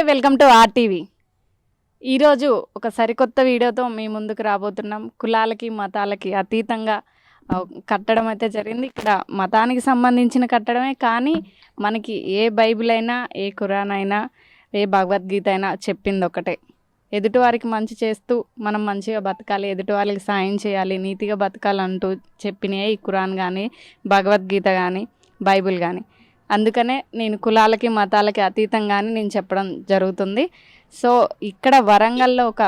Hi, welcome to RTV. ఈరోజు ఒక సరికొత్త వీడియోతో మీ ముందుకు రాబోతున్నాం. కులాలకి మతాలకి అతీతంగా కట్టడం అయితే జరిగింది. ఇక్కడ మతానికి సంబంధించిన కట్టడమే, కానీ మనకి ఏ బైబిల్ అయినా, ఏ ఖురాన్ అయినా, ఏ భగవద్గీత అయినా చెప్పింది ఒకటే. ఎదుటివారికి మంచి చేస్తూ మనం మంచిగా బతకాలి, ఎదుటివారికి సాయం చేయాలి, నీతిగా బతకాలంటూ చెప్పినాయి ఈ ఖురాన్ కానీ, భగవద్గీత కానీ, బైబిల్ కానీ. అందుకనే నేను కులాలకి మతాలకి అతీతంగానే నేను చెప్పడం జరుగుతుంది. సో ఇక్కడ వరంగల్లో ఒక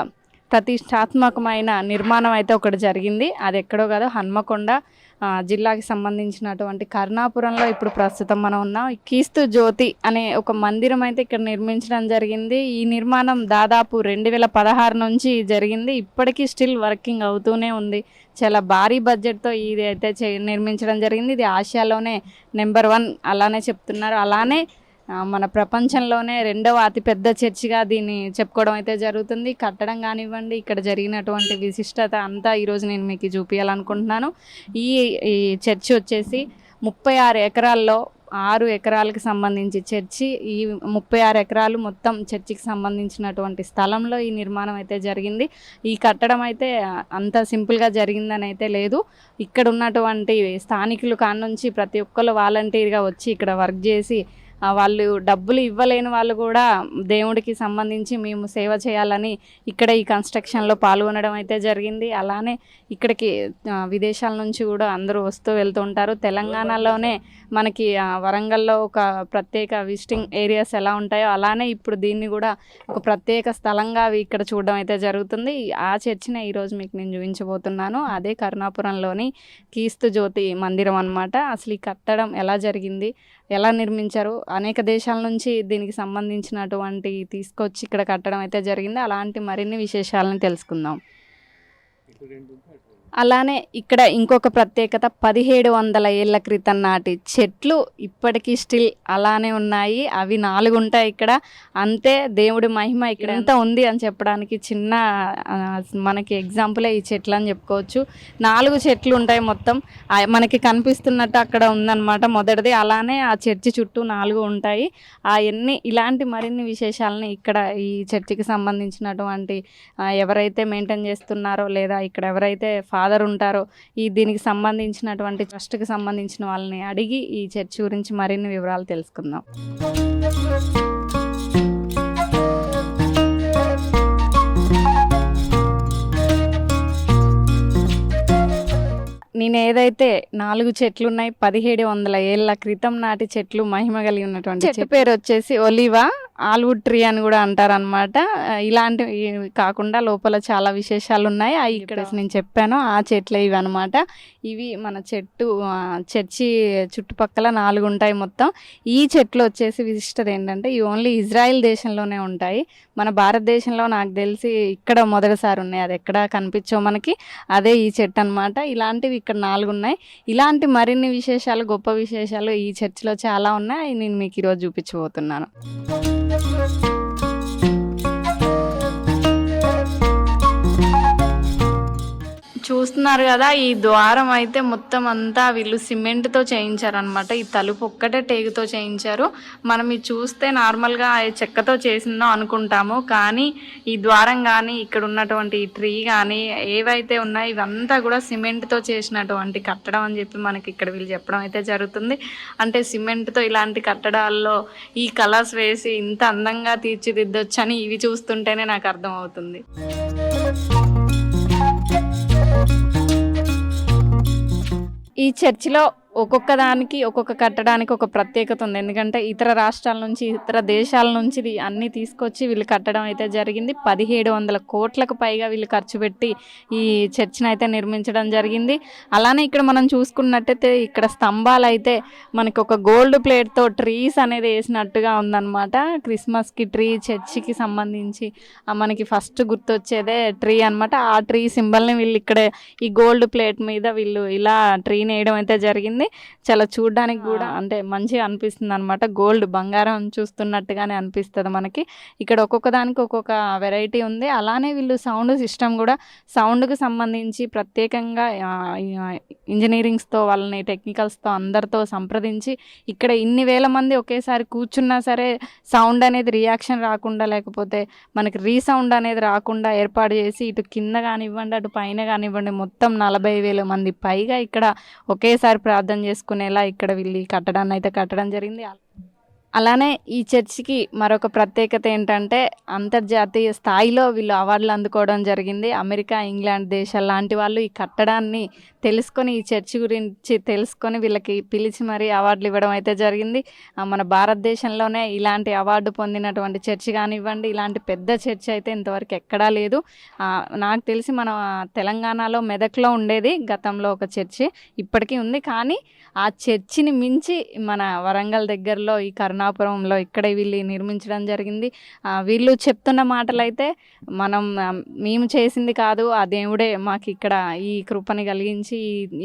ప్రతిష్టాత్మకమైన నిర్మాణం అయితే ఒకటి జరిగింది. అది ఎక్కడో కాదు, హన్మకొండ జిల్లాకి సంబంధించినటువంటి కర్ణాపురంలో ఇప్పుడు ప్రస్తుతం మనం ఉన్నాం. క్రీస్తు జ్యోతి అనే ఒక మందిరం అయితే ఇక్కడ నిర్మించడం జరిగింది. ఈ నిర్మాణం దాదాపు 2016 నుంచి జరిగింది. ఇప్పటికీ స్టిల్ వర్కింగ్ అవుతూనే ఉంది. చాలా భారీ బడ్జెట్తో ఇది అయితే నిర్మించడం జరిగింది. ఇది ఆసియాలోనే నెంబర్ 1 అలానే చెప్తున్నారు. అలానే మన ప్రపంచంలోనే 2వ అతిపెద్ద చర్చిగా దీన్ని చెప్పుకోవడం అయితే జరుగుతుంది. కట్టడం కానివ్వండి, ఇక్కడ జరిగినటువంటి విశిష్టత అంతా ఈరోజు నేను మీకు చూపించాలనుకుంటున్నాను. ఈ చర్చి వచ్చేసి 36 ఎకరాల్లో 6 ఎకరాలకు సంబంధించి చర్చి. ఈ 36 ఎకరాలు మొత్తం చర్చికి సంబంధించినటువంటి స్థలంలో ఈ నిర్మాణం అయితే జరిగింది. ఈ కట్టడం అయితే అంత సింపుల్గా జరిగిందని అయితే లేదు. ఇక్కడ ఉన్నటువంటి స్థానికులు కానుంచి ప్రతి ఒక్కరు వాలంటీర్గా వచ్చి ఇక్కడ వర్క్ చేసి, వాళ్ళు డబ్బులు ఇవ్వలేని వాళ్ళు కూడా దేవుడికి సంబంధించి మేము సేవ చేయాలని ఇక్కడ ఈ కన్స్ట్రక్షన్లో పాల్గొనడం అయితే జరిగింది. అలానే ఇక్కడికి విదేశాల నుంచి కూడా అందరూ వస్తూ వెళ్తూ ఉంటారు. తెలంగాణలోనే మనకి వరంగల్లో ఒక ప్రత్యేక విజిటింగ్ ఏరియాస్ ఎలా ఉంటాయో అలానే ఇప్పుడు దీన్ని కూడా ఒక ప్రత్యేక స్థలంగా ఇక్కడ చూడడం అయితే జరుగుతుంది. ఆ చర్చిని ఈరోజు మీకు నేను చూపించబోతున్నాను. అదే కరుణాపురంలోని క్రీస్తు జ్యోతి మందిరం అన్నమాట. అసలు ఈ కట్టడం ఎలా జరిగింది, ఎలా నిర్మించారు, అనేక దేశాల నుంచి దీనికి సంబంధించినటువంటి తీసుకొచ్చి ఇక్కడ కట్టడం అయితే జరిగింది. అలాంటి మరిన్ని విశేషాలను తెలుసుకుందాం. అలానే ఇక్కడ ఇంకొక ప్రత్యేకత, 1700 ఏళ్ల క్రితం నాటి చెట్లు ఇప్పటికీ స్టిల్ అలానే ఉన్నాయి. అవి 4 ఉంటాయి ఇక్కడ. అంతే దేవుడి మహిమ ఇక్కడ ఎంత ఉంది అని చెప్పడానికి చిన్న మనకి ఎగ్జాంపులే ఈ చెట్లు అని చెప్పుకోవచ్చు. 4 చెట్లు ఉంటాయి మొత్తం. మనకి కనిపిస్తున్నట్టు అక్కడ ఉందన్నమాట మొదటిది. అలానే ఆ చర్చి చుట్టూ 4 ఉంటాయి. అవన్నీ ఇలాంటి మరిన్ని విశేషాలని ఇక్కడ ఈ చర్చికి సంబంధించినటువంటి ఎవరైతే మెయింటైన్ చేస్తున్నారో, లేదా ఇక్కడ ఎవరైతే ఫాదర్ ఉంటారో, దీనికి సంబంధించినటువంటి ట్రస్ట్కి సంబంధించిన వాళ్ళని అడిగి ఈ చర్చ్ గురించి మరిన్ని వివరాలు తెలుసుకుందాం. నేను ఏదైతే 4 చెట్లు ఉన్నాయి, 1700 ఏళ్ల క్రితం నాటి చెట్లు, మహిమ కలిగి ఉన్నటువంటి చెట్టు పేరు వచ్చేసి ఒలివా ఆల్వుడ్ ట్రీ అని కూడా అంటారనమాట. ఇలాంటివి కాకుండా లోపల చాలా విశేషాలు ఉన్నాయి. అవి ఇక్కడ నేను చెప్పాను ఆ చెట్లు ఇవి అనమాట. ఇవి మన చర్చి చుట్టుపక్కల 4 ఉంటాయి మొత్తం. ఈ చెట్లు వచ్చేసి విశిష్టత ఏంటంటే ఇవి ఓన్లీ ఇజ్రాయెల్ దేశంలోనే ఉంటాయి. మన భారతదేశంలో నాకు తెలిసి ఇక్కడ మొదటిసారి ఉన్నాయి. అది ఎక్కడ కనిపించో మనకి, అదే ఈ చెట్టు అనమాట. ఇలాంటివి ఇక్కడ 4 ఉన్నాయి. ఇలాంటి మరిన్ని విశేషాలు, గొప్ప విశేషాలు ఈ చర్చిలో చాలా ఉన్నాయి. నేను మీకు ఈరోజు చూపించబోతున్నాను. చూస్తున్నారు కదా, ఈ ద్వారం అయితే మొత్తం అంతా వీళ్ళు సిమెంట్తో చేయించారనమాట. ఈ తలుపు ఒక్కటే టేగుతో చేయించారు. మనం ఇది చూస్తే నార్మల్గా చెక్కతో చేసిందో అనుకుంటాము, కానీ ఈ ద్వారం కానీ, ఇక్కడ ఉన్నటువంటి ఈ ట్రీ కానీ, ఏవైతే ఉన్నాయో ఇవంతా కూడా సిమెంట్తో చేసినటువంటి కట్టడం అని చెప్పి మనకి ఇక్కడ వీళ్ళు చెప్పడం అయితే జరుగుతుంది. అంటే సిమెంట్తో ఇలాంటి కట్టడాల్లో ఈ కలర్స్ వేసి ఇంత అందంగా తీర్చిదిద్దొచ్చని ఇవి చూస్తుంటేనే నాకు అర్థం అవుతుంది. ఈ చర్చిలో ఒక్కొక్క దానికి, ఒక్కొక్క కట్టడానికి ఒక ప్రత్యేకత ఉంది. ఎందుకంటే ఇతర రాష్ట్రాల నుంచి, ఇతర దేశాల నుంచి అన్నీ తీసుకొచ్చి వీళ్ళు కట్టడం అయితే జరిగింది. 1700 కోట్లకు పైగా వీళ్ళు ఖర్చు పెట్టి ఈ చర్చిని అయితే నిర్మించడం జరిగింది. అలానే ఇక్కడ మనం చూసుకున్నట్టయితే ఇక్కడ స్తంభాలు అయితే మనకి ఒక గోల్డ్ ప్లేట్తో ట్రీస్ అనేది వేసినట్టుగా ఉందన్నమాట. క్రిస్మస్కి ట్రీ, చర్చికి సంబంధించి మనకి ఫస్ట్ గుర్తొచ్చేదే ట్రీ అనమాట. ఆ ట్రీ సింబల్ని వీళ్ళు ఇక్కడ ఈ గోల్డ్ ప్లేట్ మీద వీళ్ళు ఇలా ట్రీని వేయడం అయితే జరిగింది. జరిగింది. చాలా చూడడానికి కూడా అంటే మంచిగా అనిపిస్తుంది అనమాట. గోల్డ్ బంగారం చూస్తున్నట్టుగానే అనిపిస్తుంది మనకి. ఇక్కడ ఒక్కొక్క దానికి ఒక్కొక్క వెరైటీ ఉంది. అలానే వీళ్ళు సౌండ్ సిస్టమ్ కూడా సౌండ్కి సంబంధించి ప్రత్యేకంగా ఇంజనీరింగ్స్తో వాళ్ళని టెక్నికల్స్తో అందరితో సంప్రదించి ఇక్కడ ఇన్ని వేల మంది ఒకేసారి కూర్చున్నా సరే సౌండ్ అనేది రియాక్షన్ రాకుండా, లేకపోతే మనకి రీసౌండ్ అనేది రాకుండా ఏర్పాటు చేసి ఇటు కింద కానివ్వండి అటు పైన కానివ్వండి మొత్తం 40,000 మంది పైగా ఇక్కడ ఒకేసారి ప్రార్థన చేసుకునేలా ఇక్కడ వీళ్ళు కట్టడాన్ని అయితే కట్టడం జరిగింది. అలానే ఈ చర్చికి మరొక ప్రత్యేకత ఏంటంటే అంతర్జాతీయ స్థాయిలో వీళ్ళు అవార్డులు అందుకోవడం జరిగింది. అమెరికా, ఇంగ్లాండ్ దేశాల లాంటి వాళ్ళు ఈ కట్టడాన్ని తెలుసుకొని ఈ చర్చి గురించి తెలుసుకొని వీళ్ళకి పిలిచి మరీ అవార్డులు ఇవ్వడం అయితే జరిగింది. మన భారతదేశంలోనే ఇలాంటి అవార్డు పొందినటువంటి చర్చి కానివ్వండి, ఇలాంటి పెద్ద చర్చి అయితే ఇంతవరకు ఎక్కడా లేదు. నాకు తెలిసి మన తెలంగాణలో మెదక్లో ఉండేది గతంలో ఒక చర్చి, ఇప్పటికీ ఉంది. కానీ ఆ చర్చిని మించి మన వరంగల్ దగ్గరలో ఈ కరుణాపురంలో ఇక్కడ వీళ్ళు నిర్మించడం జరిగింది. వీళ్ళు చెప్తున్న మాటలైతే మేము చేసింది కాదు, ఆ దేవుడే మాకు ఇక్కడ ఈ కృపని కలిగించి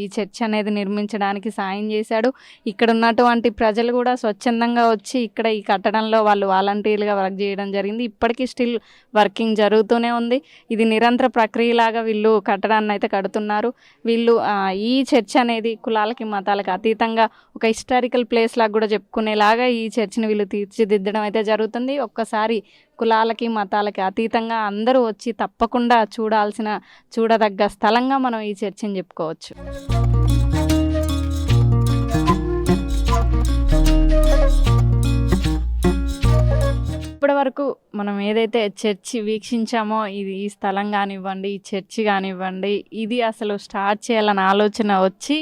ఈ చర్చ్ అనేది నిర్మించడానికి సాయం చేశాడు. ఇక్కడ ఉన్నటువంటి ప్రజలు కూడా స్వచ్ఛందంగా వచ్చి ఇక్కడ ఈ కట్టడంలో వాళ్ళు వాలంటీర్లుగా వర్క్ చేయడం జరిగింది. ఇప్పటికీ స్టిల్ వర్కింగ్ జరుగుతూనే ఉంది. ఇది నిరంతర ప్రక్రియలాగా వీళ్ళు కట్టడాన్ని అయితే కడుతున్నారు. వీళ్ళు ఈ చర్చ్ అనేది కులాలకి మతాలకి అతీతంగా ఒక హిస్టారికల్ ప్లేస్ లాగా కూడా చెప్పుకునేలాగా ఈ చర్చిని వీళ్ళు తీర్చిదిద్దడం అయితే జరుగుతుంది. ఒక్కసారి కులాలకి మతాలకి అతీతంగా అందరూ వచ్చి తప్పకుండా చూడదగ్గ స్థలంగా మనం ఈ చర్చిని చెప్పుకోవచ్చు. ఇప్పటి వరకు మనం ఏదైతే చర్చి వీక్షించామో ఈ స్థలం కానివ్వండి, ఈ చర్చి కానివ్వండి, ఇది అసలు స్టార్ట్ చేయాలని ఆలోచన వచ్చి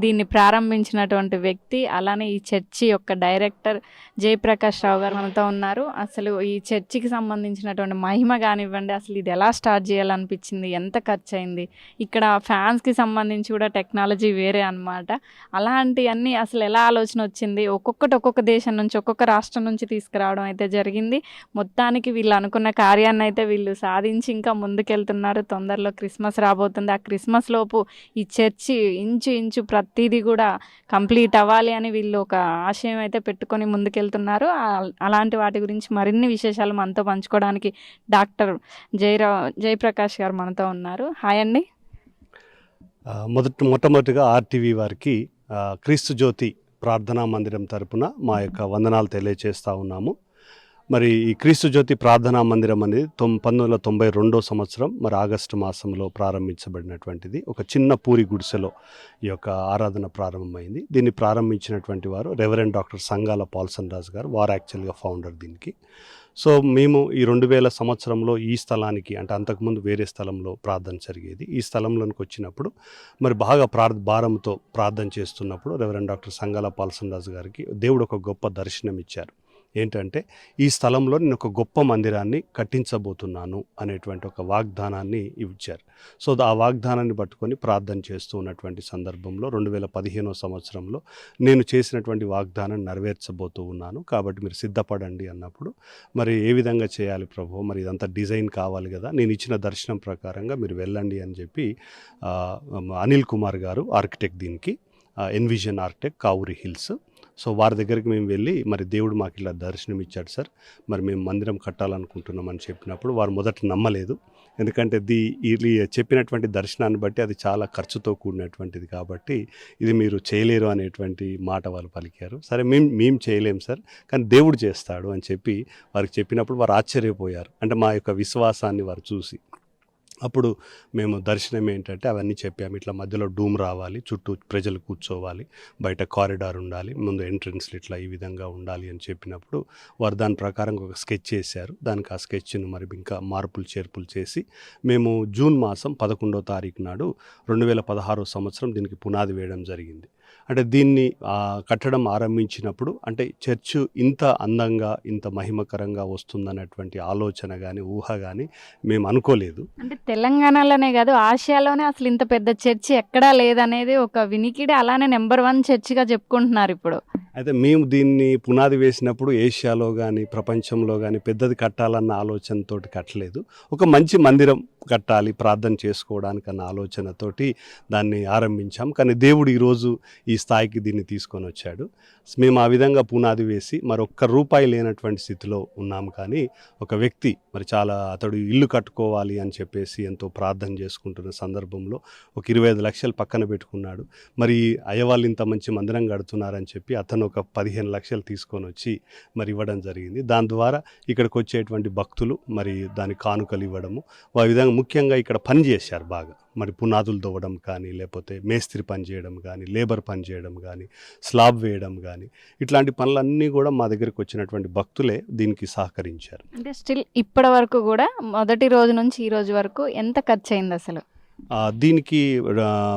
దీన్ని ప్రారంభించినటువంటి వ్యక్తి, అలానే ఈ చర్చి యొక్క డైరెక్టర్ జయప్రకాష్ రావు గారు మనతో ఉన్నారు. అసలు ఈ చర్చికి సంబంధించినటువంటి మహిమ కానివ్వండి, అసలు ఇది ఎలా స్టార్ట్ చేయాలనిపించింది, ఎంత ఖర్చు అయింది, ఇక్కడ ఫ్యాన్స్కి సంబంధించి కూడా టెక్నాలజీ వేరే అనమాట. అలాంటివన్నీ అసలు ఎలా ఆలోచన వచ్చింది, ఒక్కొక్క దేశం నుంచి ఒక్కొక్క రాష్ట్రం నుంచి తీసుకురావడం అయితే జరిగింది. మొత్తానికి వీళ్ళు అనుకున్న కార్యాన్ని అయితే వీళ్ళు సాధించి ఇంకా ముందుకెళ్తున్నారు. తొందరలో క్రిస్మస్ రాబోతుంది. ఆ క్రిస్మస్ లోపు ఈ చర్చి ఇంచు ప్రతిదీ కూడా కంప్లీట్ అవ్వాలి అని వీళ్ళు ఒక ఆశయం అయితే పెట్టుకొని ముందుకెళ్తున్నారు. అలాంటి వాటి గురించి మరిన్ని విశేషాలు మనతో పంచుకోవడానికి డాక్టర్ జయప్రకాష్ గారు మనతో ఉన్నారు. హాయ్ అండి. మొట్టమొదటిగా ఆర్టీవీ వారికి క్రీస్తు జ్యోతి ప్రార్థనా మందిరం తరపున మా యొక్క వందనాలు తెలియజేస్తూ ఉన్నాము. మరి ఈ క్రీస్తు జ్యోతి ప్రార్థనా మందిరం అనేది 1992 సంవత్సరం మరి ఆగస్టు మాసంలో ప్రారంభించబడినటువంటిది. ఒక చిన్న పూరి గుడిసెలో ఈ యొక్క ఆరాధన ప్రారంభమైంది. దీన్ని ప్రారంభించినటువంటి వారు రెవరెండ్ డాక్టర్ సంగాల పాల్సన్ రాజు గారు. వారు యాక్చువల్గా ఫౌండర్ దీనికి. సో మేము ఈ 2000 సంవత్సరంలో ఈ స్థలానికి, అంటే అంతకుముందు వేరే స్థలంలో ప్రార్థన జరిగేది, ఈ స్థలంలోనికి వచ్చినప్పుడు మరి బాగా భారంతో ప్రార్థన చేస్తున్నప్పుడు రెవరెండ్ డాక్టర్ సంగాల పాల్సన్ రాజు గారికి దేవుడు ఒక గొప్ప దర్శనం ఇచ్చారు. ఏంటంటే ఈ స్థలంలో నేను ఒక గొప్ప మందిరాన్ని కట్టించబోతున్నాను అనేటువంటి ఒక వాగ్దానాన్ని ఇచ్చారు. సో ఆ వాగ్దానాన్ని పట్టుకొని ప్రార్థన చేస్తూ ఉన్నటువంటి సందర్భంలో 2015 సంవత్సరంలో నేను చేసినటువంటి వాగ్దానాన్ని నెరవేర్చబోతూ ఉన్నాను, కాబట్టి మీరు సిద్ధపడండి అన్నప్పుడు మరి ఏ విధంగా చేయాలి ప్రభు, మరి ఇదంతా డిజైన్ కావాలి కదా, నేను ఇచ్చిన దర్శనం ప్రకారంగా మీరు వెళ్ళండి అని చెప్పి అనిల్ కుమార్ గారు ఆర్కిటెక్ట్, దీనికి envision architect, Kavuri hills, so వారి దగ్గరికి మేము వెళ్ళి మరి దేవుడు మాకు ఇలా దర్శనం ఇచ్చాడు సార్, మరి మేము మందిరం కట్టాలనుకుంటున్నామని చెప్పినప్పుడు వారు మొదట నమ్మలేదు. ఎందుకంటే చెప్పినటువంటి దర్శనాన్ని బట్టి అది చాలా ఖర్చుతో కూడినటువంటిది కాబట్టి ఇది మీరు చేయలేరు అనేటువంటి మాట వాళ్ళు పలికారు. సరే మేము చేయలేం సార్, కానీ దేవుడు చేస్తాడు అని చెప్పి వారికి చెప్పినప్పుడు వారు ఆశ్చర్యపోయారు. అంటే మా యొక్క విశ్వాసాన్ని వారు చూసి అప్పుడు మేము దర్శనం ఏంటంటే అవన్నీ చెప్పాము. ఇట్లా మధ్యలో డూమ్ రావాలి, చుట్టూ ప్రజలు కూర్చోవాలి, బయట కారిడార్ ఉండాలి, ముందు ఎంట్రన్స్లు ఇట్లా ఈ విధంగా ఉండాలి అని చెప్పినప్పుడు వారు దాని ప్రకారం ఒక స్కెచ్ చేశారు. దానికి ఆ స్కెచ్ను మరి ఇంకా మార్పులు చేర్పులు చేసి మేము జూన్ మాసం 11వ తారీఖు నాడు 2016 సంవత్సరం దీనికి పునాది వేయడం జరిగింది. అంటే దీన్ని కట్టడం ఆరంభించినప్పుడు అంటే చర్చ్ ఇంత అందంగా ఇంత మహిమకరంగా వస్తుందన్నటువంటి ఆలోచన కానీ ఊహ కానీ మేము అనుకోలేదు. అంటే తెలంగాణలోనే కాదు, ఆసియాలోనే అసలు ఇంత పెద్ద చర్చి ఎక్కడా లేదనేది ఒక వినికిడి. అలానే నెంబర్ 1 చర్చిగా చెప్పుకుంటున్నారు ఇప్పుడు. అయితే మేము దీన్ని పునాది వేసినప్పుడు ఏషియాలో కానీ ప్రపంచంలో కానీ పెద్దది కట్టాలన్న ఆలోచనతో కట్టలేదు. ఒక మంచి మందిరం కట్టాలి ప్రార్థన చేసుకోవడానికి అన్న ఆలోచనతోటి దాన్ని ఆరంభించాం. కానీ దేవుడు ఈరోజు ఈ స్థాయికి దీన్ని తీసుకొని వచ్చాడు. మేము ఆ విధంగా పునాది వేసి మరొక్క రూపాయి లేనటువంటి స్థితిలో ఉన్నాము. కానీ ఒక వ్యక్తి మరి చాలా అతడు ఇల్లు కట్టుకోవాలి అని చెప్పేసి ఎంతో ప్రార్థన చేసుకుంటున్న సందర్భంలో ఒక 25 లక్షలు పక్కన పెట్టుకున్నాడు. మరి అయ్యవాళ్ళు ఇంత మంచి మందిరం కడుతున్నారని చెప్పి అతను ఒక 15 లక్షలు తీసుకొని వచ్చి మరి ఇవ్వడం జరిగింది. దాని ద్వారా ఇక్కడికి వచ్చేటువంటి భక్తులు మరి దాని కానుకలు ఇవ్వడము, ఆ విధంగా ముఖ్యంగా ఇక్కడ పని చేశారు బాగా. మరి పునాదులు తవ్వడం కానీ, లేకపోతే మేస్త్రి పని చేయడం కానీ, లేబర్ పని చేయడం కానీ, స్లాబ్ వేయడం కానీ, ఇట్లాంటి పనులన్నీ కూడా మా దగ్గరికి వచ్చినటువంటి భక్తులే దీనికి సహకరించారు. అంటే స్టిల్ ఇప్పటి వరకు కూడా మొదటి రోజు నుంచి ఈ రోజు వరకు ఎంత ఖర్చు అయింది అసలు? దీనికి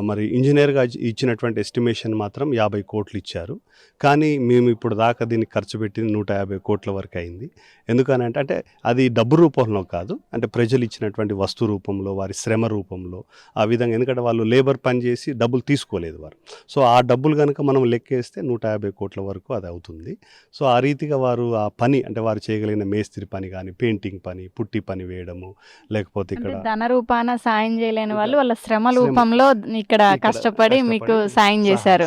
మరి ఇంజనీర్గా ఇచ్చినటువంటి ఎస్టిమేషన్ మాత్రం 50 కోట్లు ఇచ్చారు. కానీ మేము ఇప్పుడు దాకా దీనికి ఖర్చు పెట్టింది 150 కోట్ల వరకు అయింది. ఎందుకనంటే అంటే అది డబ్బు రూపంలో కాదు, అంటే ప్రజలు ఇచ్చినటువంటి వస్తు రూపంలో, వారి శ్రమ రూపంలో, ఆ విధంగా. ఎందుకంటే వాళ్ళు లేబర్ పని చేసి డబ్బులు తీసుకోలేదు వారు. సో ఆ డబ్బులు కనుక మనం లెక్కేస్తే 150 కోట్ల వరకు అది అవుతుంది. సో ఆ రీతిగా వారు ఆ పని, అంటే వారు చేయగలిగిన మేస్త్రి పని కానీ, పెయింటింగ్ పని, పుట్టి పని వేయడము, లేకపోతే ఇక్కడ ధన రూపాన సాయం చేయలేని వాళ్ళు వాళ్ళ శ్రమ రూపంలో ఇక్కడ కష్టపడి మీకు సాయం చేశారు.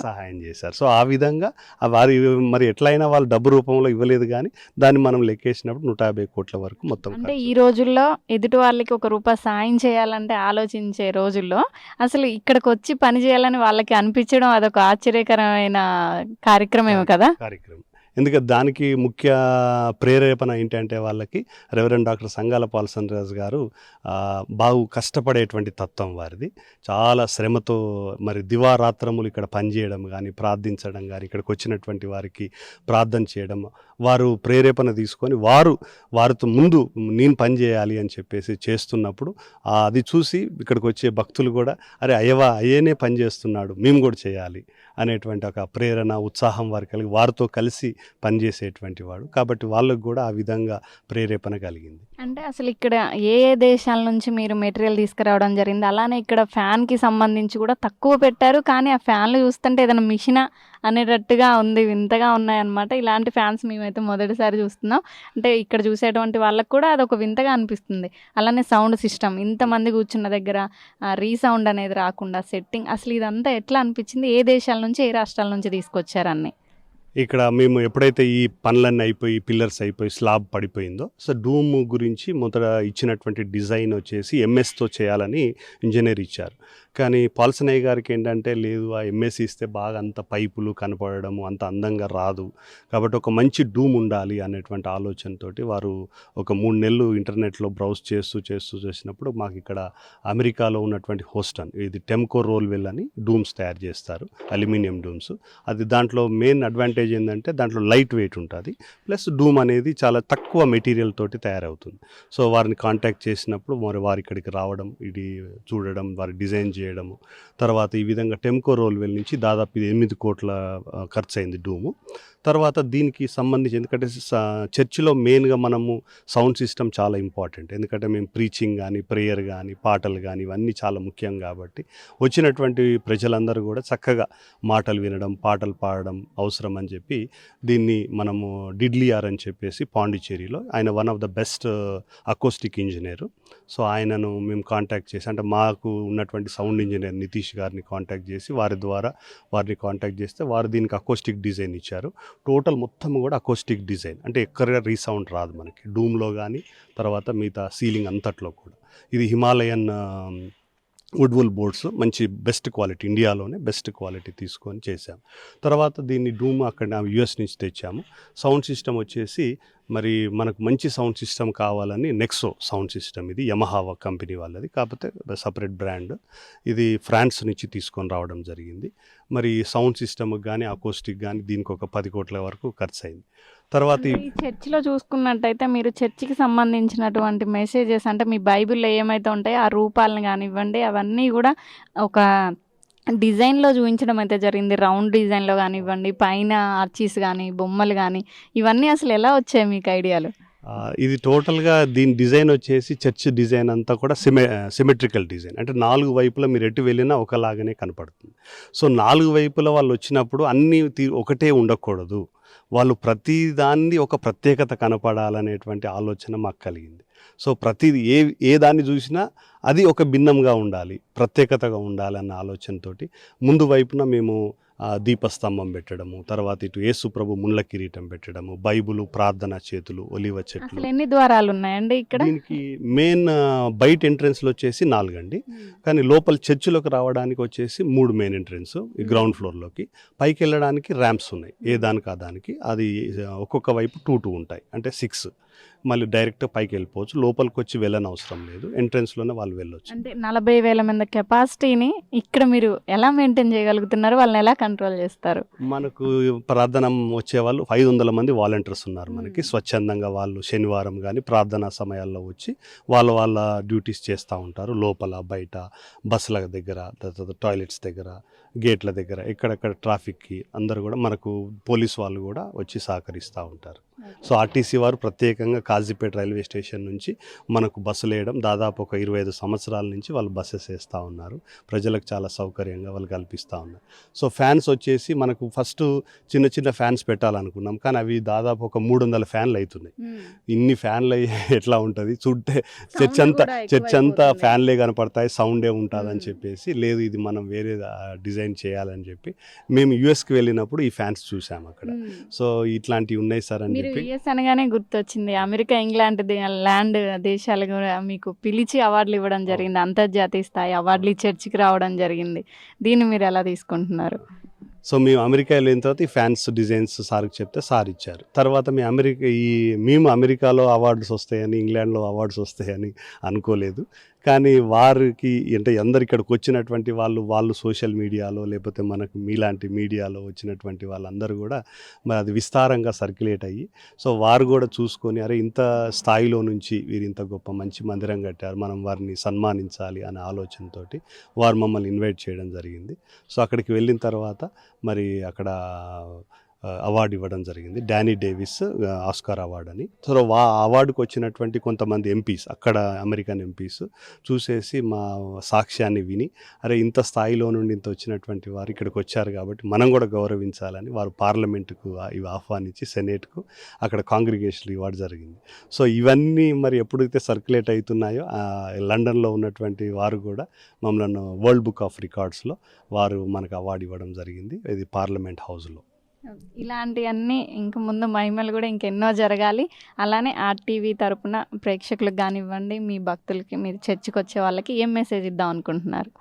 సో ఆ విధంగా వారి మరి ఎట్లయినా వాళ్ళు డబ్బు రూపంలో ఇవ్వలేదు, కానీ దాన్ని మనం లెక్కేసినప్పుడు 150 కోట్ల వరకు మొత్తం. అంటే ఈ రోజుల్లో ఎదుటి వాళ్ళకి ₹1 సాయం చేయాలంటే ఆలోచించే రోజుల్లో అసలు ఇక్కడికి వచ్చి పని చేయాలని వాళ్ళకి అనిపించడం అదొక ఆశ్చర్యకరమైన కార్యక్రమం కదా. కార్యక్రమం ఎందుకంటే దానికి ముఖ్య ప్రేరేపణ ఏంటంటే వాళ్ళకి రెవరెండ్ డాక్టర్ సంగాల పాల్సన్ రాజు గారు బాగా కష్టపడేటువంటి తత్వం వారిది. చాలా శ్రమతో మరి దివారాత్రములు ఇక్కడ పనిచేయడం కానీ, ప్రార్థించడం కానీ, ఇక్కడికి వచ్చినటువంటి వారికి ప్రార్థన చేయడం, వారు ప్రేరేపణ తీసుకొని వారితో ముందు నేను పని చేయాలి అని చెప్పేసి చేస్తున్నప్పుడు అది చూసి ఇక్కడికి వచ్చే భక్తులు కూడా అరే అయ్యేనే పని చేస్తున్నాడు, మేము కూడా చేయాలి అనేటువంటి ఒక ప్రేరణ, ఉత్సాహం వారు కలిగి వారితో కలిసి పనిచేసేటువంటి వాడు. కాబట్టి వాళ్ళకు కూడా ఆ విధంగా ప్రేరేపణ కలిగింది. అంటే అసలు ఇక్కడ ఏ ఏ దేశాల నుంచి మీరు మెటీరియల్ తీసుకురావడం జరిగింది? అలానే ఇక్కడ ఫ్యాన్కి సంబంధించి కూడా తక్కువ పెట్టారు, కానీ ఆ ఫ్యాన్లు చూస్తుంటే ఏదైనా మిషనా అనేటట్టుగా ఉంది, వింతగా ఉన్నాయన్నమాట. ఇలాంటి ఫ్యాన్స్ మేమైతే మొదటిసారి చూస్తున్నాం. అంటే ఇక్కడ చూసేటువంటి వాళ్ళకు కూడా అదొక వింతగా అనిపిస్తుంది. అలానే సౌండ్ సిస్టమ్, ఇంతమంది కూర్చున్న దగ్గర రీసౌండ్ అనేది రాకుండా సెట్టింగ్, అసలు ఇదంతా ఎట్లా అనిపించింది? ఏ దేశాల నుంచి, ఏ రాష్ట్రాల నుంచి తీసుకొచ్చారు అన్నీ? ఇక్కడ మేము ఎప్పుడైతే ఈ పనులన్నీ అయిపోయి, పిల్లర్స్ అయిపోయి, స్లాబ్ పడిపోయిందో, సో డూమ్ గురించి మొదట ఇచ్చినటువంటి డిజైన్ వచ్చేసి ఎంఎస్తో చేయాలని ఇంజనీర్ ఇచ్చారు. కానీ పాల్సనయ్య గారికి ఏంటంటే లేదు, ఆ ఎంఎస్ ఇస్తే బాగా అంత పైపులు కనపడము, అంత అందంగా రాదు, కాబట్టి ఒక మంచి డూమ్ ఉండాలి అనేటువంటి ఆలోచనతోటి వారు ఒక 3 నెలలు ఇంటర్నెట్లో బ్రౌజ్ చేసినప్పుడు మాకు ఇక్కడ అమెరికాలో ఉన్నటువంటి హోస్టన్, ఇది టెమ్కో రోల్వెల్ అని డూమ్స్ తయారు చేస్తారు, అల్యూమినియం డూమ్స్. అది దాంట్లో మెయిన్ అడ్వాంటేజ్ ఏంటంటే దాంట్లో లైట్ వెయిట్ ఉంటుంది, ప్లస్ డూమ్ అనేది చాలా తక్కువ మెటీరియల్ తోటి తయారవుతుంది. సో వారిని కాంటాక్ట్ చేసినప్పుడు మరి వారి ఇక్కడికి రావడం, ఇది చూడడం, వారి డిజైన్ చేయడము, తర్వాత ఈ విధంగా టెమ్కో రోల్వెల్ నుంచి దాదాపు 8 కోట్ల ఖర్చు అయింది డూము. తర్వాత దీనికి సంబంధించి, ఎందుకంటే చర్చిలో మెయిన్గా మనము సౌండ్ సిస్టమ్ చాలా ఇంపార్టెంట్, ఎందుకంటే మేము ప్రీచింగ్ కానీ, ప్రేయర్ కానీ, పాటలు కానీ ఇవన్నీ చాలా ముఖ్యం. కాబట్టి వచ్చినటువంటి ప్రజలందరూ కూడా చక్కగా మాటలు వినడం, పాటలు పాడడం అవసరం అని చెప్పి దీన్ని మనము డిడ్లియార్ అని చెప్పేసి పాండిచ్చేరిలో, ఆయన one of the best acoustic engineer. So ఆయనను మేము కాంటాక్ట్ చేసి, అంటే మాకు ఉన్నటువంటి సౌండ్ ఇంజనీర్ నితీష్ గారిని కాంటాక్ట్ చేసి వారిని కాంటాక్ట్ చేస్తే వారు దీనికి అకోస్టిక్ డిజైన్ ఇచ్చారు. టోటల్ మొత్తం కూడా అకోస్టిక్ డిజైన్, అంటే ఎక్కడగా రీసౌండ్ రాదు మనకి డూమ్లో కానీ, తర్వాత మిగతా సీలింగ్ అంతట్లో కూడా. ఇది హిమాలయన్ వుడ్వుల్ బోర్డ్స్, మంచి బెస్ట్ క్వాలిటీ, ఇండియాలోనే బెస్ట్ క్వాలిటీ తీసుకొని చేసాం. తర్వాత దీన్ని డూమ్ అక్కడ యుఎస్ నుంచి తెచ్చాము. సౌండ్ సిస్టమ్ వచ్చేసి మరి మనకు మంచి సౌండ్ సిస్టమ్ కావాలని నెక్సో సౌండ్ సిస్టమ్, ఇది యమహా కంపెనీ వాళ్ళది, కాకపోతే సపరేట్ బ్రాండ్. ఇది ఫ్రాన్స్ నుంచి తీసుకొని రావడం జరిగింది. మరి సౌండ్ సిస్టమ్కి కానీ, అకోస్టిక్ కానీ దీనికి ఒక 10 కోట్ల వరకు ఖర్చు అయింది. తర్వాత ఈ చర్చిలో చూసుకున్నట్టయితే మీరు చర్చికి సంబంధించినటువంటి మెసేజెస్, అంటే మీ బైబిల్లో ఏమైతే ఉంటాయో ఆ రూపాలను కానివ్వండి, అవన్నీ కూడా ఒక డిజైన్లో చూపించడం అయితే జరిగింది. రౌండ్ డిజైన్లో కానివ్వండి, పైన ఆర్చీస్ కానీ, బొమ్మలు కానీ, ఇవన్నీ అసలు ఎలా వచ్చాయి మీకు ఐడియాలు? ఇది టోటల్గా దీని డిజైన్ వచ్చేసి చర్చ్ డిజైన్ అంతా కూడా సిమెట్రికల్ డిజైన్, అంటే 4 వైపులా మీరు ఎటు వెళ్ళినా ఒకలాగానే కనపడుతుంది. సో 4 వైపులా వాళ్ళు వచ్చినప్పుడు అన్నీ ఒకటే ఉండకూడదు, వాళ్ళు ప్రతి దాన్ని ఒక ప్రత్యేకత కనపడాలనేటువంటి ఆలోచన మాకు కలిగింది. సో ప్రతిది ఏ దాన్ని చూసినా అది ఒక భిన్నంగా ఉండాలి, ప్రత్యేకతగా ఉండాలన్న ఆలోచనతోటి ముందు వైపున మేము దీపస్తంభం పెట్టడము, తర్వాత ఇటు యేసుప్రభు ముళ్ళ కిరీటం పెట్టడము, బైబుల్, ప్రార్థన చేతులు, ఒలివ చెట్లు. అసలు ఎన్ని ద్వారాలు ఉన్నాయండి ఇక్కడ? దీనికి మెయిన్ బయట ఎంట్రన్స్లో వచ్చేసి 4 అండి, కానీ లోపల చర్చిలోకి రావడానికి వచ్చేసి 3 మెయిన్ ఎంట్రన్స్ ఈ గ్రౌండ్ ఫ్లోర్లోకి. పైకి వెళ్ళడానికి ర్యాంప్స్ ఉన్నాయి, ఏ దానికి ఆ దానికి, అది ఒక్కొక్క వైపు 2 ఉంటాయి, అంటే 6. మళ్ళీ డైరెక్ట్ పైకి వెళ్ళిపోవచ్చు, లోపలికి వచ్చి వెళ్ళని అవసరం లేదు, ఎంట్రన్స్లోనే వాళ్ళు వెళ్ళొచ్చు. అంటే 40,000 మంది కెపాసిటీని ఇక్కడ మీరు ఎలా మెయింటైన్ చేయగలుగుతున్నారు, వాళ్ళని ఎలా కంట్రోల్ చేస్తారు? మనకు ప్రార్థన వచ్చేవాళ్ళు 500 మంది వాలంటీర్స్ ఉన్నారు మనకి. స్వచ్ఛందంగా వాళ్ళు శనివారం కానీ ప్రార్థనా సమయాల్లో వచ్చి వాళ్ళ డ్యూటీస్ చేస్తూ ఉంటారు, లోపల బయట బస్సుల దగ్గర, టాయిలెట్స్ దగ్గర, గేట్ల దగ్గర, ఎక్కడెక్కడ ట్రాఫిక్కి అందరూ కూడా మనకు పోలీస్ వాళ్ళు కూడా వచ్చి సహకరిస్తూ ఉంటారు. సో ఆర్టీసీ వారు ప్రత్యేకంగా కాజీపేట రైల్వే స్టేషన్ నుంచి మనకు బస్సులు వేయడం, దాదాపు ఒక 25 సంవత్సరాల నుంచి వాళ్ళు బస్సెస్ వేస్తూ ఉన్నారు, ప్రజలకు చాలా సౌకర్యంగా వాళ్ళు కల్పిస్తూ ఉన్నారు. సో ఫ్యాన్స్ వచ్చేసి మనకు ఫస్ట్ చిన్న ఫ్యాన్స్ పెట్టాలనుకున్నాం, కానీ అవి దాదాపు ఒక 300 ఫ్యాన్లు అవుతున్నాయి. ఇన్ని ఫ్యాన్లు ఎట్లా ఉంటుంది చూస్తే, చర్చ్ అంతా ఫ్యాన్లే కనపడతాయి, సౌండే ఉంటుందని చెప్పేసి, లేదు ఇది మనం వేరే డిజైన్ చేయాలని చెప్పి మేము యుఎస్కి వెళ్ళినప్పుడు ఈ ఫ్యాన్స్ చూసాము అక్కడ. సో ఇట్లాంటివి ఉన్నాయి సార్ అని చెప్పి. యుఎస్ అనగానే గుర్తొచ్చింది, అమెరికా, ఇంగ్లాండ్ ల్యాండ్ దేశాలు కూడా మీకు పిలిచి అవార్డులు ఇవ్వడం జరిగింది, అంతర్జాతీయ స్థాయి అవార్డులు చర్చికి రావడం జరిగింది. దీన్ని మీరు ఎలా తీసుకుంటున్నారు? సో మేము అమెరికా వెళ్ళిన తర్వాత ఈ ఫ్యాన్స్ డిజైన్స్ సార్కి చెప్తే సార్ ఇచ్చారు. తర్వాత మేము అమెరికాలో అవార్డ్స్ వస్తాయని, ఇంగ్లాండ్లో అవార్డ్స్ వస్తాయని అనుకోలేదు, కానీ వారికి అంటే అందరు ఇక్కడికి వచ్చినటువంటి వాళ్ళు సోషల్ మీడియాలో లేకపోతే మనకు మీలాంటి మీడియాలో వచ్చినటువంటి వాళ్ళందరూ కూడా మరి అది విస్తారంగా సర్క్యులేట్ అయ్యి, సో వారు కూడా చూసుకొని అరే ఇంత స్థాయిలో నుంచి వీరు ఇంత గొప్ప మంచి మందిరం కట్టారు, మనం వారిని సన్మానించాలి అనే ఆలోచనతోటి వారు మమ్మల్ని ఇన్వైట్ చేయడం జరిగింది. సో అక్కడికి వెళ్ళిన తర్వాత మరి అక్కడ అవార్డు ఇవ్వడం జరిగింది, డానీ డేవిస్ ఆస్కార్ అవార్డు అని. సో ఆ అవార్డుకు వచ్చినటువంటి కొంతమంది ఎంపీస్, అక్కడ అమెరికన్ ఎంపీస్ చూసేసి మా సాక్ష్యాన్ని విని అరే ఇంత స్థాయిలో నుండి ఇంత వచ్చినటువంటి వారు ఇక్కడికి వచ్చారు కాబట్టి మనం కూడా గౌరవించాలని వారు పార్లమెంటుకు ఇవి ఆహ్వానించి సెనేట్కు అక్కడ కాంగ్రిగేషన్ ఇవ్వడం జరిగింది. సో ఇవన్నీ మరి ఎప్పుడైతే సర్క్యులేట్ అవుతున్నాయో లండన్లో ఉన్నటువంటి వారు కూడా మమ్మల్ని వరల్డ్ బుక్ ఆఫ్ రికార్డ్స్లో వారు మనకు అవార్డు ఇవ్వడం జరిగింది, ఇది పార్లమెంట్ హౌస్లో. ఇలాంటివన్నీ ఇంక ముందు మహిమలు కూడా ఇంకెన్నో జరగాలి. అలానే ఆర్టీవీ తరపున ప్రేక్షకులకు కానివ్వండి, మీ భక్తులకి, మీరు చర్చికి వచ్చే వాళ్ళకి ఏం మెసేజ్ ఇద్దాం అనుకుంటున్నారు?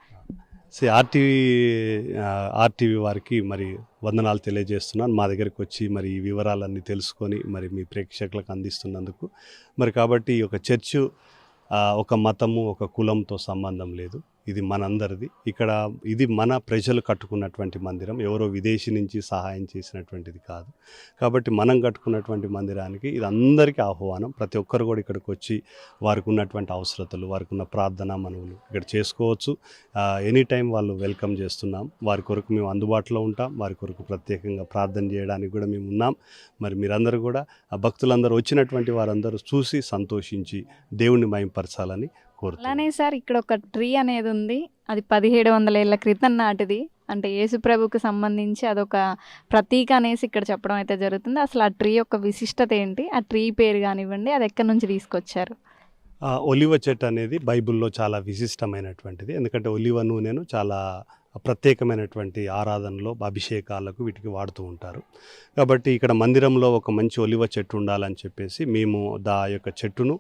ఆర్టీవీ వారికి మరి వందనాలు తెలియజేస్తున్నాను, మా దగ్గరికి వచ్చి మరి ఈ వివరాలన్నీ తెలుసుకొని మరి మీ ప్రేక్షకులకు అందిస్తున్నందుకు. మరి కాబట్టి ఒక చర్చు ఒక మతము, ఒక కులంతో సంబంధం లేదు, ఇది మనందరిది. ఇక్కడ ఇది మన ప్రజలు కట్టుకున్నటువంటి మందిరం, ఎవరో విదేశీ నుంచి సహాయం చేసినటువంటిది కాదు. కాబట్టి మనం కట్టుకున్నటువంటి మందిరానికి ఇది అందరికీ ఆహ్వానం. ప్రతి ఒక్కరు కూడా ఇక్కడికి వచ్చి వారికి ఉన్నటువంటి అవసరతలు, వారికి ఉన్న ప్రార్థన మనవులు ఇక్కడ చేసుకోవచ్చు. ఎనీ టైం వాళ్ళు వెల్కమ్ చేస్తున్నాం, వారి కొరకు మేము అందుబాటులో ఉంటాం, వారి కొరకు ప్రత్యేకంగా ప్రార్థన చేయడానికి కూడా మేము ఉన్నాం. మరి మీరందరూ కూడా ఆ భక్తులందరూ వచ్చినటువంటి వారందరూ చూసి సంతోషించి దేవుణ్ణి మహింపరచాలని కోరుతున్నాను. అలానే సార్ ఇక్కడ ఒక ట్రీ అనేది ఉంది, అది 1700 ఏళ్ల క్రితం నాటిది, అంటే యేసుప్రభుకు సంబంధించి అదొక ప్రతీక అనేసి ఇక్కడ చెప్పడం అయితే జరుగుతుంది. అసలు ఆ ట్రీ యొక్క విశిష్టత ఏంటి, ఆ ట్రీ పేరు కానివ్వండి, అది ఎక్కడి నుంచి తీసుకొచ్చారు? ఒలివ చెట్టు అనేది బైబిల్లో చాలా విశిష్టమైనటువంటిది, ఎందుకంటే ఒలివ నూనెను చాలా ప్రత్యేకమైనటువంటి ఆరాధనలో, అభిషేకాలకు వీటికి వాడుతూ ఉంటారు. కాబట్టి ఇక్కడ మందిరంలో ఒక మంచి ఒలివ చెట్టు ఉండాలని చెప్పేసి మేము యొక్క చెట్టును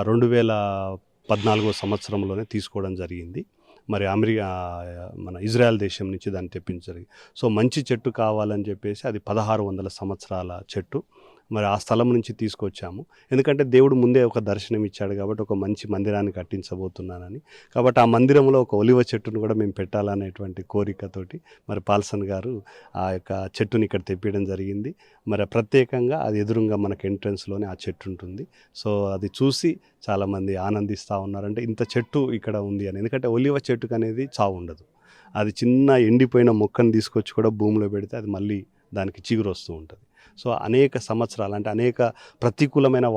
2014 సంవత్సరంలోనే తీసుకోవడం జరిగింది. మరి మన ఇజ్రాయెల్ దేశం నుంచి దాన్ని తెప్పించారు. సో మంచి చెట్టు కావాలని చెప్పేసి అది 1600 సంవత్సరాల చెట్టు, మరి ఆ స్థలం నుంచి తీసుకొచ్చాము. ఎందుకంటే దేవుడు ముందే ఒక దర్శనం ఇచ్చాడు కాబట్టి ఒక మంచి మందిరాన్ని కట్టించబోతున్నానని. కాబట్టి ఆ మందిరంలో ఒక ఒలివ చెట్టును కూడా మేము పెట్టాలనేటువంటి కోరికతోటి మరి పాల్సన్ గారు ఆ యొక్క చెట్టుని ఇక్కడ తెప్పించడం జరిగింది. మరి ప్రత్యేకంగా అది ఎదురుగా మనకు ఎంట్రన్స్లోనే ఆ చెట్టు ఉంటుంది. సో అది చూసి చాలామంది ఆనందిస్తూ ఉన్నారంటే ఇంత చెట్టు ఇక్కడ ఉంది అని. ఎందుకంటే ఒలివ చెట్టుకు అనేది చావు ఉండదు, అది చిన్న ఎండిపోయిన మొక్కను తీసుకొచ్చి కూడా భూమిలో పెడితే అది మళ్ళీ దానికి చిగురు వస్తూ ఉంటుంది. సో అనేక సంవత్సరాలు అంటే అనేక ప్రతికూలమైన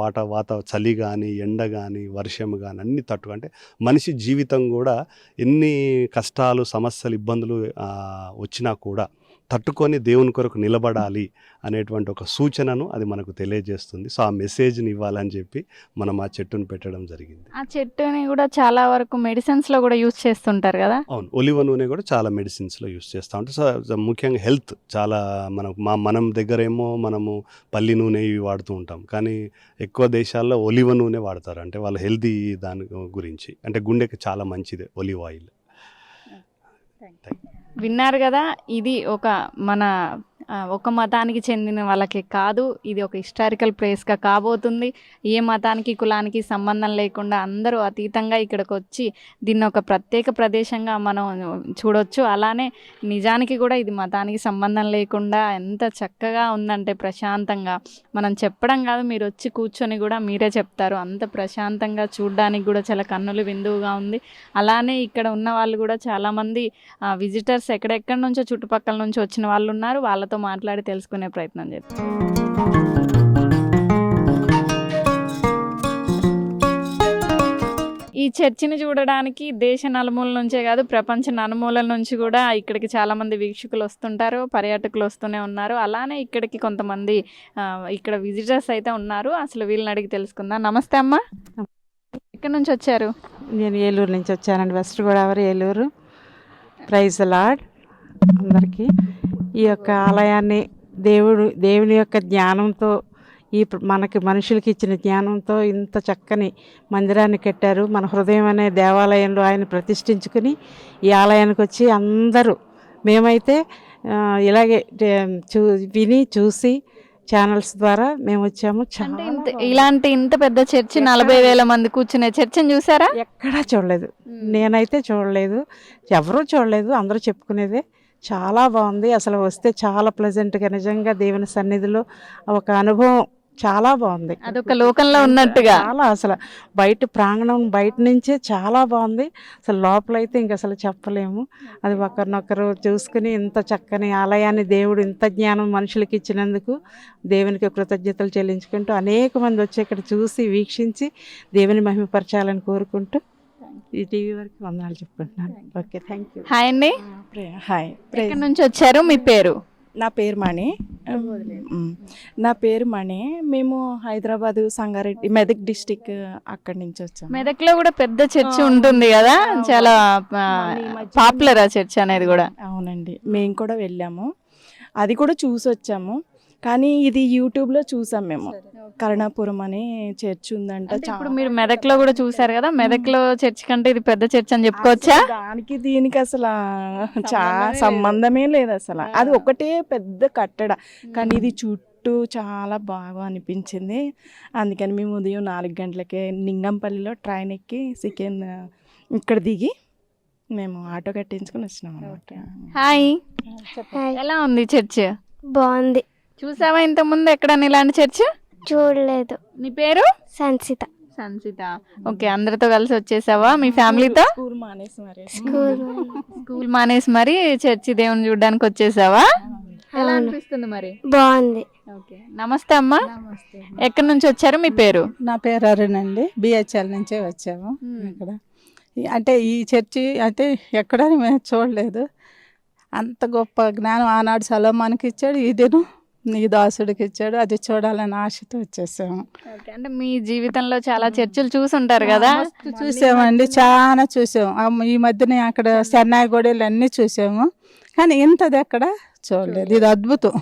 చలి కానీ ఎండ కానీ వర్షం కానీ అన్ని అంటే మనిషి జీవితం కూడా ఎన్ని కష్టాలు సమస్యలు ఇబ్బందులు వచ్చినా కూడా తట్టుకొని దేవుని కొరకు నిలబడాలి అనేటువంటి ఒక సూచనను అది మనకు తెలియజేస్తుంది. సో ఆ మెసేజ్ని ఇవ్వాలని చెప్పి మనం ఆ చెట్టును పెట్టడం జరిగింది. ఆ చెట్టుని కూడా చాలా వరకు మెడిసిన్స్లో కూడా యూజ్ చేస్తుంటారు కదా. అవును, ఒలివ నూనె కూడా చాలా మెడిసిన్స్లో యూజ్ చేస్తూ ఉంటాం. సో ముఖ్యంగా హెల్త్ చాలా మనం దగ్గర ఏమో మనము పల్లి నూనె ఇవి వాడుతూ ఉంటాం, కానీ ఎక్కువ దేశాల్లో ఒలివ నూనె వాడతారు. అంటే వాళ్ళ హెల్తీ దాని గురించి, అంటే గుండెకి చాలా మంచిది ఒలివ్ ఆయిల్. విన్నారు కదా, ఇది ఒక మతానికి చెందిన వాళ్ళకి కాదు, ఇది ఒక హిస్టారికల్ ప్లేస్గా కాబోతుంది. ఏ మతానికి కులానికి సంబంధం లేకుండా అందరూ అతీతంగా ఇక్కడికి వచ్చి దీన్ని ఒక ప్రత్యేక ప్రదేశంగా మనం చూడొచ్చు. అలానే నిజానికి కూడా ఇది మతానికి సంబంధం లేకుండా ఎంత చక్కగా ఉందంటే ప్రశాంతంగా మనం చెప్పడం కాదు, మీరు వచ్చి కూర్చొని కూడా మీరే చెప్తారు. అంత ప్రశాంతంగా చూడడానికి కూడా చాలా కన్నులు విందువుగా ఉంది. అలానే ఇక్కడ ఉన్న వాళ్ళు కూడా చాలామంది విజిటర్స్ ఎక్కడెక్కడి నుంచో చుట్టుపక్కల నుంచి వచ్చిన వాళ్ళు ఉన్నారు. వాళ్ళతో మాట్లాడి తెలుసుకునే ప్రయత్నం చేద్దాం. ఈ చర్చిని చూడడానికి దేశ నలుమూల నుంచే కాదు, ప్రపంచ నలుమూలల నుంచి కూడా ఇక్కడికి చాలామంది వీక్షకులు వస్తుంటారు, పర్యాటకులు వస్తూనే ఉన్నారు. అలానే ఇక్కడికి కొంతమంది ఇక్కడ విజిటర్స్ అయితే ఉన్నారు. అసలు వీళ్ళని అడిగి తెలుసుకుందాం. నమస్తే అమ్మ, ఎక్కడి నుంచి వచ్చారు? నేను ఏలూరు నుంచి వచ్చానండి, west Godavari, Eluru. Praise the lord అందరికీ. ఈ యొక్క ఆలయాన్ని దేవుని యొక్క జ్ఞానంతో, మనకి మనుషులకి ఇచ్చిన జ్ఞానంతో ఇంత చక్కని మందిరాన్ని కట్టారు. మన హృదయం అనే దేవాలయంలో ఆయన ప్రతిష్ఠించుకుని ఈ ఆలయానికి వచ్చి అందరూ, మేమైతే ఇలాగే విని చూసి ఛానల్స్ ద్వారా మేము వచ్చాము. ఇలాంటి ఇంత పెద్ద చర్చి 40,000 మంది కూర్చునే చర్చిని చూసారా? ఎక్కడా చూడలేదు, నేనైతే చూడలేదు, ఎవరూ చూడలేదు, అందరూ చెప్పుకునేదే. చాలా బాగుంది, అసలు వస్తే చాలా ప్లెజెంట్గా, నిజంగా దేవుని సన్నిధిలో ఒక అనుభవం చాలా బాగుంది. అదొక లోకంలో ఉన్నట్టుగా చాలా, అసలు ప్రాంగణం బయట నుంచే చాలా బాగుంది. అసలు లోపలైతే ఇంక అసలు చెప్పలేము. అది ఒకరినొకరు చూసుకుని ఇంత చక్కని ఆలయాన్ని దేవుడు ఇంత జ్ఞానం మనుషులకి ఇచ్చినందుకు దేవునికి కృతజ్ఞతలు చెల్లించుకుంటూ అనేక మంది వచ్చి ఇక్కడ చూసి వీక్షించి దేవుని మహిమపరచాలని కోరుకుంటూ ఈ టీవీ వరకు వందనాలు చెప్పుకుంటున్నాను. Okay, thank you. హాయ్ అండి. హాయ్, ఎక్కడి నుంచి వచ్చారు? మీ పేరు? నా పేరు మణి. మేము హైదరాబాద్, సంగారెడ్డి, మెదక్ డిస్టిక్ అక్కడి నుంచి వచ్చాము. మెదక్లో కూడా పెద్ద చర్చి ఉంటుంది కదా, చాలా పాపులర్ ఆ చర్చ్ అనేది కూడా. అవునండి, మేము కూడా వెళ్ళాము, అది కూడా చూసి వచ్చాము. కానీ ఇది యూట్యూబ్లో చూసాం మేము, కరుణాపురం అని చర్చ్ ఉందంట. ఇప్పుడు మీరు మెదక్లో కూడా చూసారు కదా, మెదక్లో చర్చ్ కంటే ఇది పెద్ద చర్చ్ అని చెప్పుకోవచ్చా? దానికి దీనికి అసలు చాలా సంబంధమే లేదు అసలు. అది ఒకటే పెద్ద కట్టడ, కానీ ఇది చుట్టూ చాలా బాగా అనిపించింది. అందుకని మేము ఉదయం 4 గంటలకే నింగంపల్లిలో ట్రైన్ ఎక్కి ఇక్కడ దిగి మేము ఆటో కట్టించుకుని వచ్చినాం అనమాట. హాయ్, ఎలా ఉంది చర్చ్? బాగుంది. చూసావా ఇంత ముందు ఎక్కడన్నా ఇలాంటి చర్చ్? చూడలేదు. నీ పేరు? సంసిత. ఓకే, అందరితో కలిసి వచ్చేసావా మీ ఫ్యామిలీతో? స్కూల్ మానేసి మరి చర్చి దేవుని చూడడానికి వచ్చేసావా? ఎలా అనిపిస్తుంది మరి? బాగుంది. ఓకే, నమస్తే అమ్మా. ఎక్కడి నుంచి వచ్చారు? మీ పేరు? నా పేరు అరుణ్ అండి, బిహెచ్ఎల్ నుంచే వచ్చాము. ఇక్కడ అంటే ఈ చర్చి అంటే ఎక్కడ మేము చూడలేదు. అంత గొప్ప జ్ఞానం ఆనాడు సలోమానికి ఇచ్చాడు, ఇదేను నీ దాసుడికి ఇచ్చాడు. అది చూడాలని ఆశతో వచ్చేసాము. అంటే మీ జీవితంలో చాలా చర్చిలు చూసుంటారు కదా? చూసామండి, చాలా చూసాము. ఈ మధ్యనే అక్కడ చెన్నై గోడలు అన్నీ చూసాము, కానీ ఇంతది ఎక్కడ చూడలేదు. ఇది అద్భుతం.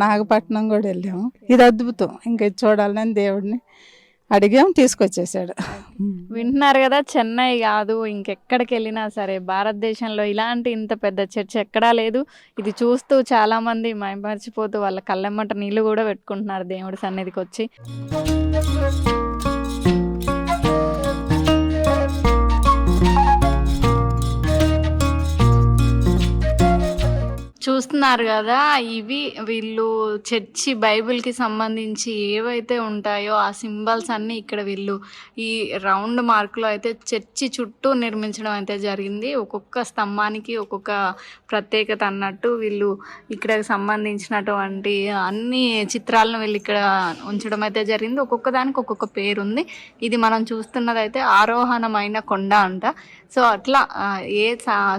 నాగపట్నం కూడా వెళ్ళాము, ఇది అద్భుతం. ఇంకా ఇది చూడాలని దేవుడిని అడిగాం, తీసుకొచ్చేసాడు. వింటున్నారు కదా, చెన్నై కాదు ఇంకెక్కడికి వెళ్ళినా సరే భారతదేశంలో ఇలాంటి ఇంత పెద్ద చర్చ్ ఎక్కడా లేదు. ఇది చూస్తూ చాలామంది మైమర్చిపోతూ వాళ్ళ కళ్ళెమ్మట నీళ్ళు కూడా పెట్టుకుంటున్నారు దేవుడి సన్నిధికి వచ్చి. చూస్తున్నారు చూస్తున్నారు కదా, ఇవి వీళ్ళు చర్చి బైబిల్కి సంబంధించి ఏవైతే ఉంటాయో ఆ సింబల్స్ అన్నీ ఇక్కడ వీళ్ళు ఈ రౌండ్ మార్కులో అయితే చర్చి చుట్టూ నిర్మించడం అయితే జరిగింది. ఒక్కొక్క స్తంభానికి ఒక్కొక్క ప్రత్యేకత అన్నట్టు వీళ్ళు ఇక్కడ సంబంధించినటువంటి అన్ని చిత్రాలను వీళ్ళు ఇక్కడ ఉంచడం అయితే జరిగింది. ఒక్కొక్క దానికి ఒక్కొక్క పేరు ఉంది. ఇది మనం చూస్తున్నది అయితే ఆరోహణమైన కొండ అంట. సో అట్లా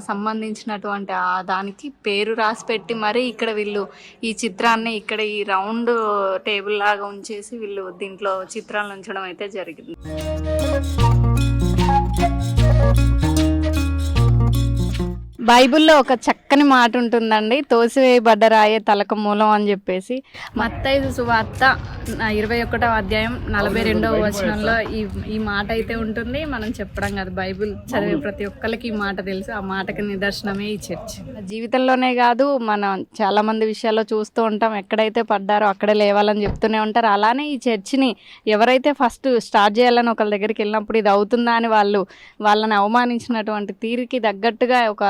సంబంధించినటువంటి దానికి పేరు రాసి పెట్టి మరి ఇక్కడ వీళ్ళు ఈ చిత్రాన్ని ఇక్కడ ఈ రౌండ్ టేబుల్ లాగా ఉంచేసి వీళ్ళు దీంట్లో చిత్రాలను ఉంచడం అయితే జరిగింది. బైబిల్లో ఒక చక్కని మాట ఉంటుందండి, తోసివేయబడ్డ రాయే తలకు మూలం అని చెప్పేసి. మత్తయి సువార్త 21వ అధ్యాయం 42వ వచనంలో ఈ మాట అయితే ఉంటుంది. మనం చెప్పడం కాదు, బైబిల్ చదివే ప్రతి ఒక్కరికి ఈ మాట తెలుసు. ఆ మాటకి నిదర్శనమే ఈ చర్చ్. జీవితంలోనే కాదు, మనం చాలా మంది విషయాల్లో చూస్తూ ఉంటాం, ఎక్కడైతే పడ్డారో అక్కడే లేవాలని చెప్తూనే ఉంటారు. అలానే ఈ చర్చిని ఎవరైతే ఫస్ట్ స్టార్ట్ చేయాలని ఒకళ్ళ దగ్గరికి వెళ్ళినప్పుడు ఇది అవుతుందా అని వాళ్ళని అవమానించినటువంటి తీరుకి తగ్గట్టుగా ఒక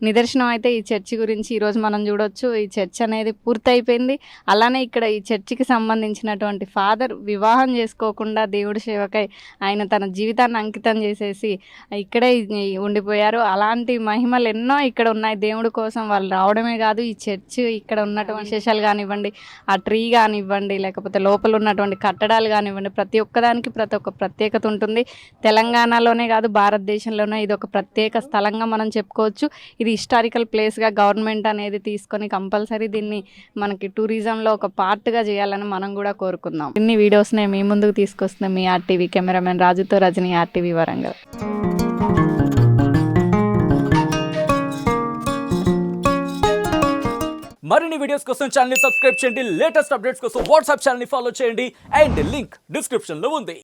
నిదర్శనం అయితే ఈ చర్చి గురించి ఈరోజు మనం చూడొచ్చు. ఈ చర్చ్ అనేది పూర్తయిపోయింది. అలానే ఇక్కడ ఈ చర్చికి సంబంధించినటువంటి ఫాదర్ వివాహం చేసుకోకుండా దేవుడి సేవకై ఆయన తన జీవితాన్ని అంకితం చేసేసి ఇక్కడే ఉండిపోయారు. అలాంటి మహిమలు ఎన్నో ఇక్కడ ఉన్నాయి. దేవుడి కోసం వాళ్ళు రావడమే కాదు, ఈ చర్చ్ ఇక్కడ ఉన్నటువంటి విశేషాలు కానివ్వండి, ఆ ట్రీ కానివ్వండి, లేకపోతే లోపల ఉన్నటువంటి కట్టడాలు కానివ్వండి, ప్రతి ఒక్కదానికి ప్రతి ఒక్క ప్రత్యేకత ఉంటుంది. తెలంగాణలోనే కాదు, భారతదేశంలోనే ఇది ఒక ప్రత్యేక స్థలంగా మనం చెప్పుకోవచ్చు. ఇది హిస్టారికల్ ప్లేస్గా గవర్నమెంట్ అనేది తీసుకొని కంపల్సరీ దీన్ని మనకి టూరిజంలో ఒక పార్ట్గా చేయాలని మనం కూడా కోరుకుందాం. ఇన్ని వీడియోస్ని మీ ముందుకు తీసుకొస్తున్నాం మీ ఆర్టీవీ కెమెరామెన్ రాజుతో రజని, ఆర్టీవీ వరంగల్. మరిన్ని వీడియోస్ కోసం ఛానల్ ని సబ్స్క్రైబ్ చేయండి. లేటెస్ట్ అప్డేట్స్ కోసం వాట్సాప్ ఛానల్ ని ఫాలో చేయండి. అండ్ లింక్ డిస్క్రిప్షన్ లో ఉంది.